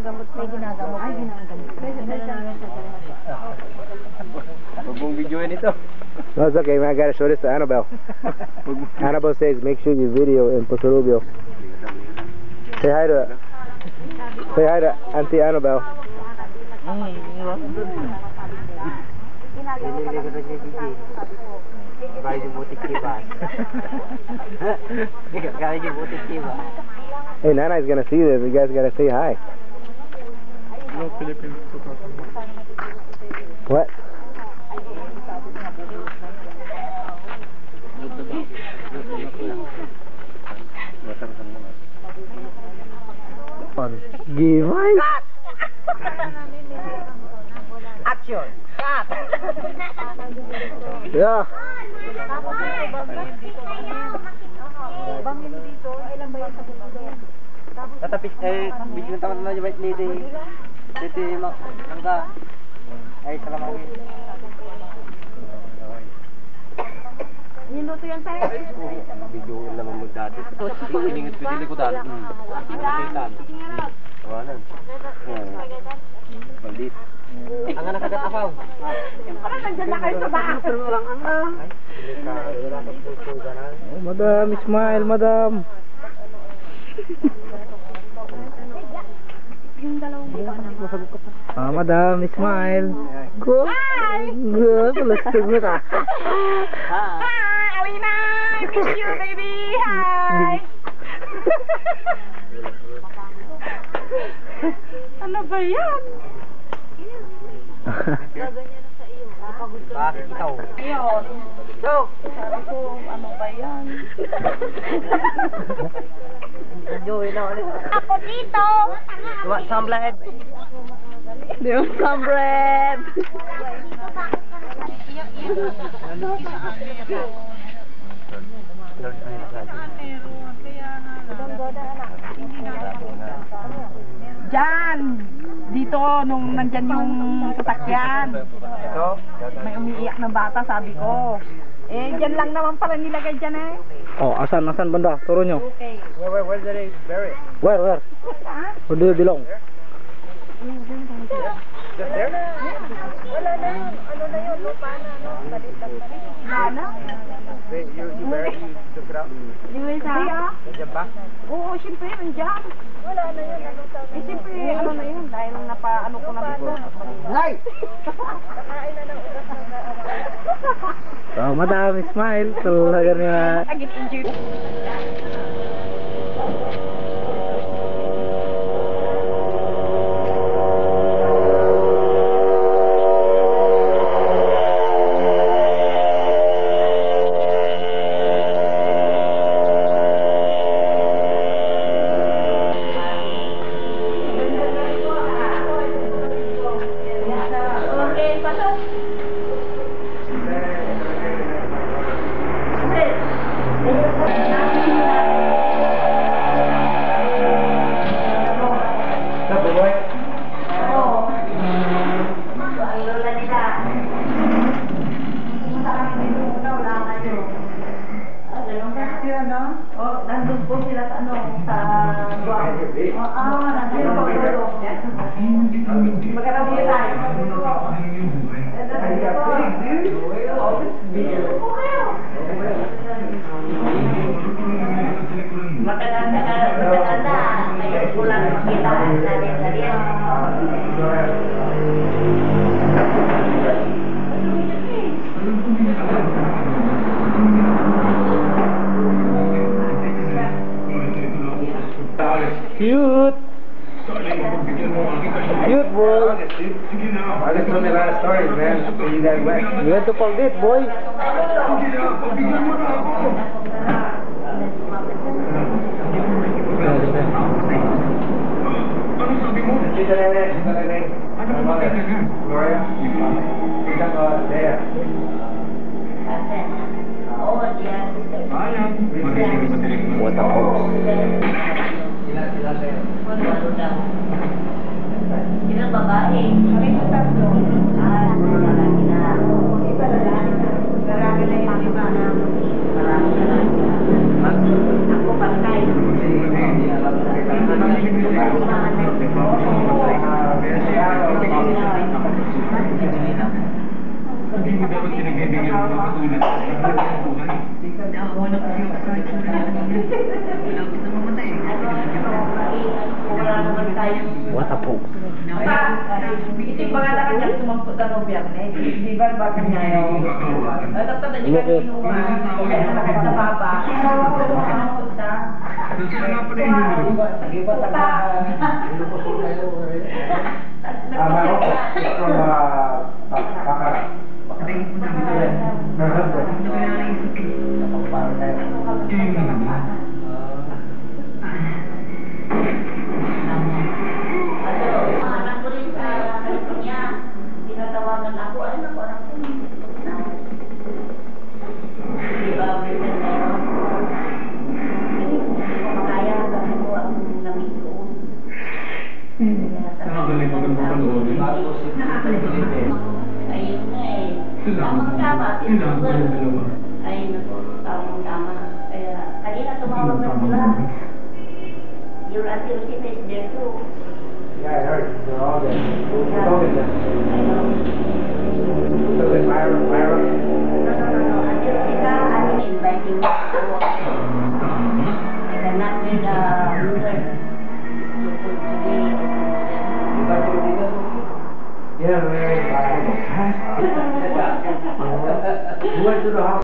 ginagamot. May ginagamot. Ay, ginagamot. Huwag mong videoin ito. No, it's okay, man. I gotta show this to Annabelle. Annabelle says, make sure you video in Puerto Rubio. Say hi to Auntie Annabelle. Hey, Nana's gonna see this. You guys gotta say hi. No, Philippines. What? Gimay. Action! Cut! Yeah. Bangin dito, ilan ba yung sa buto? Tatapis, bigyan ng taman na yung white lady. Dito yung langga. Ay, salamawin. Niluto yan tayo. Video yung naman mo dati. Piningit ko dili ko dati. Nakaitan. Tawanan. Baldit. Ang anak agad akaw. Parang nandyan na kayo sa bahay. Oh, Madam Ismail, Madam. Yung dalawang Madam Ismail. Good. Good. Let's do it. Hi, Alina! I miss you, baby! Hi! Ano ba yan? Bakit ikaw? Ayun. Go! Sabi ko, ano ba yan? Enjoy na ulit. Ako dito! What, some blood? Yung some bread! Diyan! Dito, nung nandyan yung sasakyan. Ito? May umiiyak na bata, sabi ko. Eh, dyan lang naman pala nilagay dyan eh. Oh, asan banda? Turo nyo. Okay. Where did they bury it? Where? Where do you belong? Just there? Wala na. Ano na yun? Lupa na. Balit lang pa rin. Wala na. You buried, you took it out? Di ba isa? Nandiyan ba? Oo, siyempre, nandiyan. Wala na yun. Eh, siyempre, ano na yun? Dahil napa-ano ko na dito. Nay! Nakain na ng ugat na. Oh, Madam Ismail. Talaga niya. Agit injured. Nandun po sila sa ano, sa buwan. Nandun po sila. Magkakabiya tayo. Magkaganda, may kulang makita natin na rin. Cute! Cute, boy! I just told me a lot of stories, man. Where you guys went. You went to Palgate, boy! Chita Nene. My mother, Gloria. Chita Dea. What the hell? Ilang babae? Kami tatlo. Lalaki na. Isa lalaki na. Lalaki na yung lima na. Marami na lang. Ako patay. Ako patay. What a poop. Iti pangalan ka niya sumangkot na ng biyernes. Di ba ba kanya yung... Tatanda niya ka kinuha. Kaya nakakit sa baba. Sumangkot na. Anak ko rin sa California, tinatawagan ako, ano ko, anak ko, di ba, minsan tayo, hindi ko makaya, kasi ko ang lamig ko. Ayun nga eh, tamang-tama, ayun na po, tamang-tama, kaya, kanina tumawag na sila. Your Auntie Rosita is there too. Yeah, I heard. They're all there. Yeah. All there. I know. So then Myra. No. Auntie Rosita, I'm inviting you to work. I cannot read the order to put today. Yeah, very bad. You went to the house.